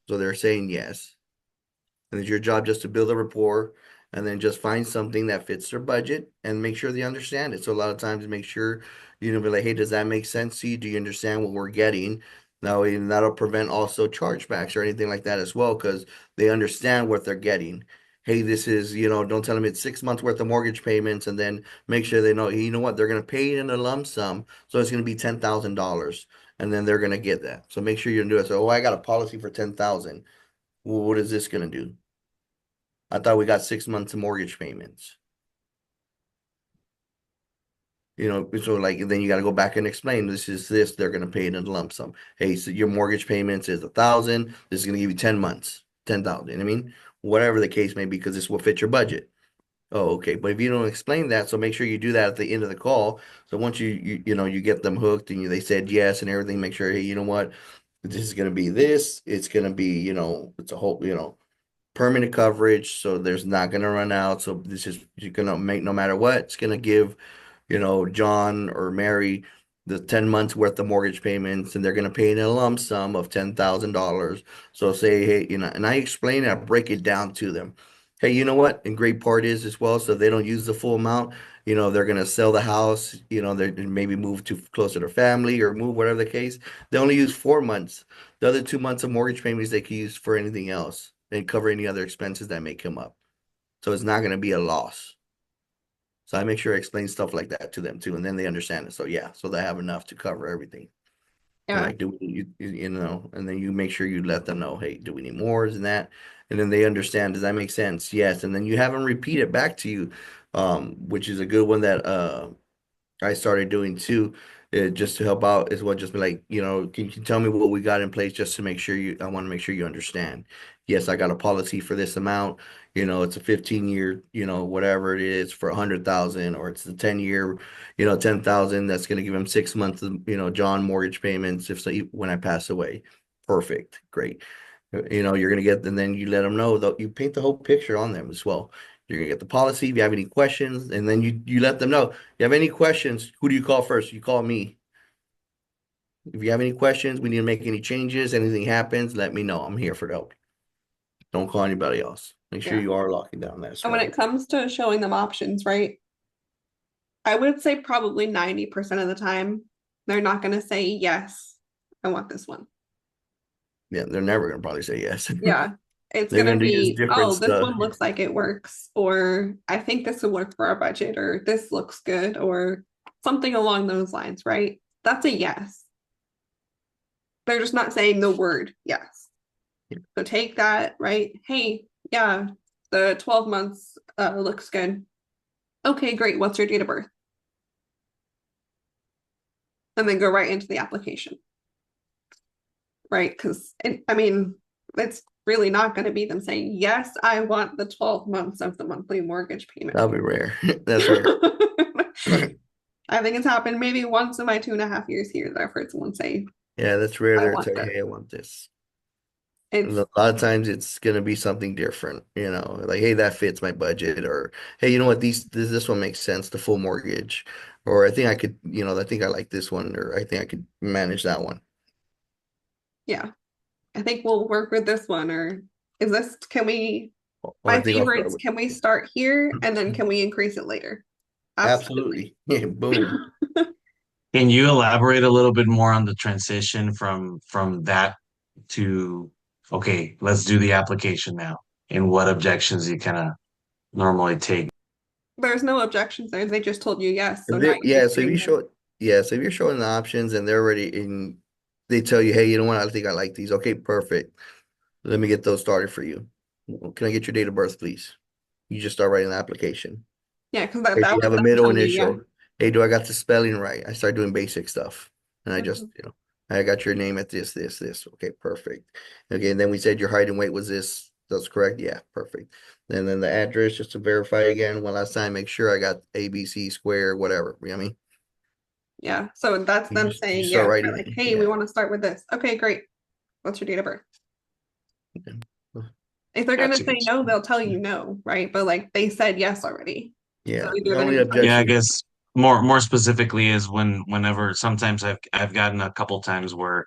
So they're saying yes. And it's your job just to build a rapport and then just find something that fits their budget and make sure they understand it. So a lot of times make sure, be like, hey, does that make sense to you? Do you understand what we're getting? Now, and that'll prevent also chargebacks or anything like that as well, because they understand what they're getting. Hey, this is, don't tell them it's 6 months worth of mortgage payments, and then make sure they know, you know what, they're going to pay it in a lump sum. So it's going to be $10,000, and then they're going to get that. So make sure you do it. So, I got a policy for 10,000. Well, what is this going to do? I thought we got 6 months of mortgage payments. So like then you got to go back and explain this they're going to pay it in a lump sum. Hey, so your mortgage payments is 1,000. This is going to give you 10 months, 10,000. I mean, whatever the case may be, because this will fit your budget. Oh, okay. But if you don't explain that, so make sure you do that at the end of the call. So once you get them hooked and they said yes and everything, make sure, hey, you know what, this is going to be this. It's going to be, it's a whole, permanent coverage, so there's not going to run out. So this is you're going to make no matter what. It's going to give, John or Mary the 10 months worth of mortgage payments, and they're going to pay in a lump sum of $10,000. So say, hey, and I explain it, I break it down to them. Hey, you know what? And great part is as well, so they don't use the full amount. They're going to sell the house, they maybe move to closer to family or move, whatever the case. They only use 4 months. The other 2 months of mortgage payments they can use for anything else and cover any other expenses that may come up. So it's not going to be a loss. So I make sure I explain stuff like that to them too, and then they understand it. So yeah, so they have enough to cover everything. And Yeah. like, do we, and then you make sure you let them know, hey, do we need more than that? And then they understand. Does that make sense? Yes. And then you have them repeat it back to you, which is a good one that I started doing too, just to help out as well. Just be like, can you tell me what we got in place just to make sure I want to make sure you understand. Yes, I got a policy for this amount. It's a 15-year, whatever it is for 100,000, or it's the 10-year, 10,000. That's going to give him 6 months of, John mortgage payments when I pass away. Perfect. Great. You're going to get, and then you let them know that you paint the whole picture on them as well. You're gonna get the policy. If you have any questions, and then you let them know. If you have any questions, who do you call first? You call me. If you have any questions, we need to make any changes, anything happens, let me know. I'm here for help. Don't call anybody else. Make sure Yeah. you are locking down that. And when it comes to showing them options, right? I would say probably 90% of the time, they're not going to say, yes, I want this one. Yeah, they're never gonna probably say yes. Yeah. It's They're going to gonna use be, different oh, this stuff. one looks like it works, or I think this will work for our budget, or this looks good, or something along those lines, right? That's a yes. They're just not saying the word yes. So take that, right? Hey, yeah, the 12 months looks good. Okay, great. What's your date of birth? And then go right into the application. Right? Because, I mean, it's really not going to be them saying, yes, I want the 12 months of the monthly mortgage payment. That'll be rare. That's rare. I think it's happened maybe once in my 2.5 years here that I've heard someone say, Yeah, that's rare. I They're want saying, that. hey, I want this. It's, And a lot of times it's gonna be something different, like, hey, that fits my budget, or hey, you know what, this one makes sense, the full mortgage, or I think I could, I think I like this one, or I think I could manage that one. yeah, I think we'll work with this one, or is this, can we, Or I my think I'll start favorites, with can we start here and then can we increase it later? absolutely. Yeah, boom. Can you elaborate a little bit more on the transition from that to, okay, let's do the application now, and what objections you kind of normally take? There's no objections there. They just told you yes. So If now they're- you're Yeah, just so if saying you no. show, yeah, so if you're showing the options and they're already in, they tell you, hey, you know what, I think I like these. Okay, perfect. Let me get those started for you. Can I get your date of birth, please? You just start writing the application. Yeah, because Hey, that do you was have a them middle telling you yeah. initial? Hey, do I got the spelling right? I start doing basic stuff. And I just, Mhm. I got your name at this. Okay, perfect. Okay, and then we said your height and weight was this. That's correct? Yeah, perfect. And then the address, just to verify again, one last time, make sure I got ABC square, whatever. You know what I mean? Yeah. So that's You them you saying start yes. They're writing like, it. hey, we Yeah. want to start with this. Okay, great. What's your date of birth? Okay. If they're gonna Gotcha. say no, they'll tell you no, right? But like they said yes already. So Yeah. either The they're only gonna tell you Yeah, I objection. guess more specifically is whenever sometimes I've gotten a couple times where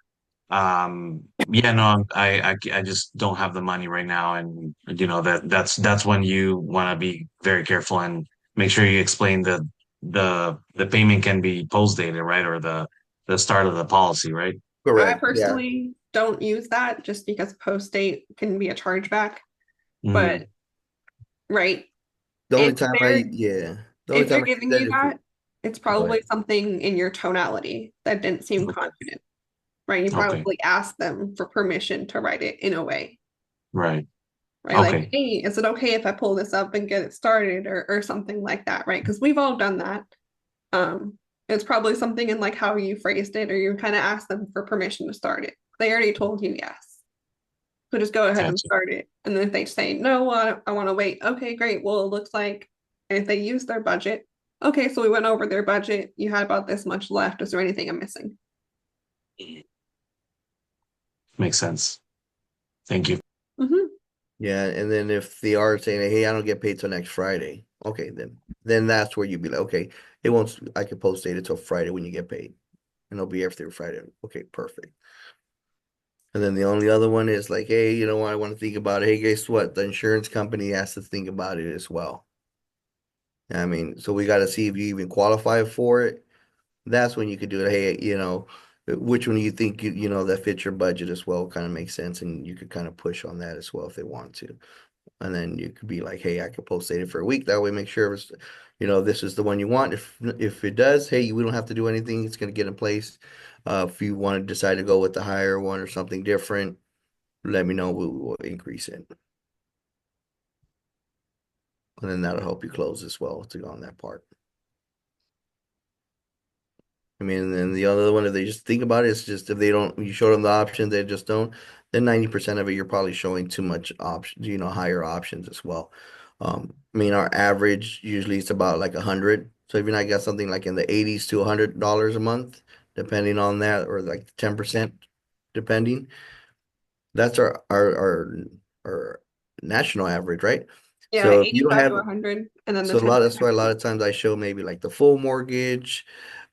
yeah, no, I just don't have the money right now, and that's when you want to be very careful and make sure you explain the payment can be post dated, right? Or the start of the policy, right? I Correct. Yeah. personally don't use that just because post date can be a chargeback. Mm, But right, The only if time they're the only if they're time I giving use you that is, that, it's go ahead. probably something in your tonality that didn't seem Okay. confident, right? You okay, probably asked them for permission to write it in a way, right. right? Like, Okay. hey, is it okay if I pull this up and get it started or something like that, right? Because we've all done that. Um, it's probably something in like how you phrased it, or you kind of asked them for permission to start it. They already told you yes. So just go ahead and Gotcha. start it. And then if they say, no, I want to wait. Okay, great. Well, it looks like if they use their budget, okay, so we went over their budget. You had about this much left. Is there anything I'm missing? Makes sense. Thank you. Hmm. Yeah, and then if they are saying, hey, I don't get paid till next Friday, okay, then that's where you'd be like, okay, it won't, I can post date till Friday when you get paid. And it'll be every Friday. Okay, perfect. And then the only other one is like, hey, you know what, I want to think about it. Hey, guess what? The insurance company has to think about it as well. I mean, so we got to see if you even qualify for it. That's when you could do it. Hey, which one do you think that fits your budget as well? Kind of makes sense, and you could kind of push on that as well if they want to. And then you could be like, hey, I could post it for a week. That way, make sure it's, this is the one you want. If it does, hey, we don't have to do anything. It's going to get in place. If you want to decide to go with the higher one or something different, let me know. We'll increase it, and then that'll help you close as well to go on that part. I mean, and then the other one, if they just think about it, it's just if they don't, you show them the options, they just don't, then 90% of it, you're probably showing too much options, higher options as well. I mean, our average usually it's about like 100. So if you're not got something like in the 80s to $100 a month, depending on that, or like 10%, depending, that's our national average, right? Yeah, So if you don't 85 to have, 100, and then the so that's 10%. why a lot of times I show maybe like the full mortgage.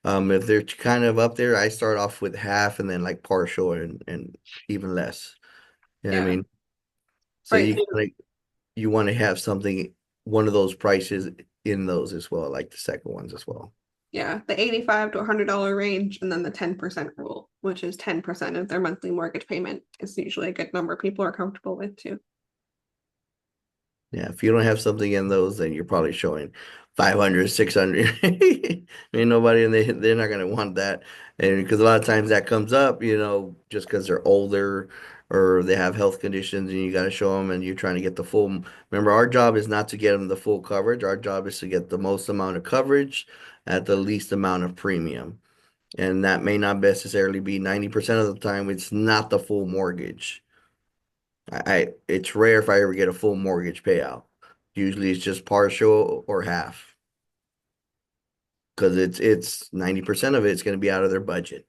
If they're kind of up there, I start off with half and then like partial and even less. You know what I Yeah, mean? So right. So you want to have something, one of those prices in those as well, like the second ones as well. yeah, the 85 to $100 range, and then the 10% rule, which is 10% of their monthly mortgage payment, is usually a good number people are comfortable with too. Yeah, if you don't have something in those, then you're probably showing 500, 600. Ain't nobody, and they're not gonna want that. And because a lot of times that comes up, just because they're older or they have health conditions, and you got to show them, and you're trying to get the full. Remember, our job is not to get them the full coverage. Our job is to get the most amount of coverage at the least amount of premium. And that may not necessarily be 90% of the time. It's not the full mortgage. It's rare if I ever get a full mortgage payout. Usually it's just partial or half. Because it's 90% of it's going to be out of their budget.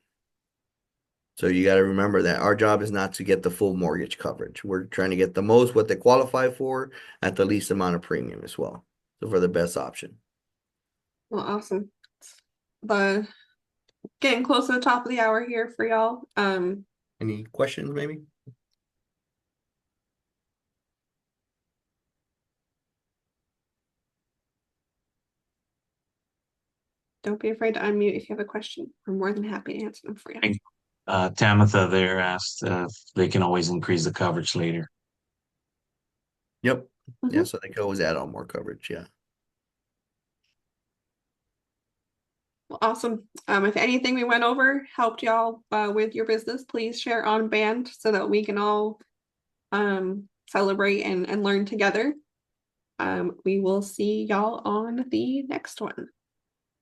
So you got to remember that our job is not to get the full mortgage coverage. We're trying to get the most what they qualify for at the least amount of premium as well. So for the best option. Well, awesome. But getting close to the top of the hour here for y'all. Any questions maybe? Don't be afraid to unmute if you have a question. We're more than happy to answer them for you. Tamitha there asked if they can always increase the coverage later. Yep. Yeah, Mhm. so they could always add on more coverage. Yeah. Well, awesome. If anything we went over helped y'all with your business, please share on band so that we can all celebrate and learn together. We will see y'all on the next one.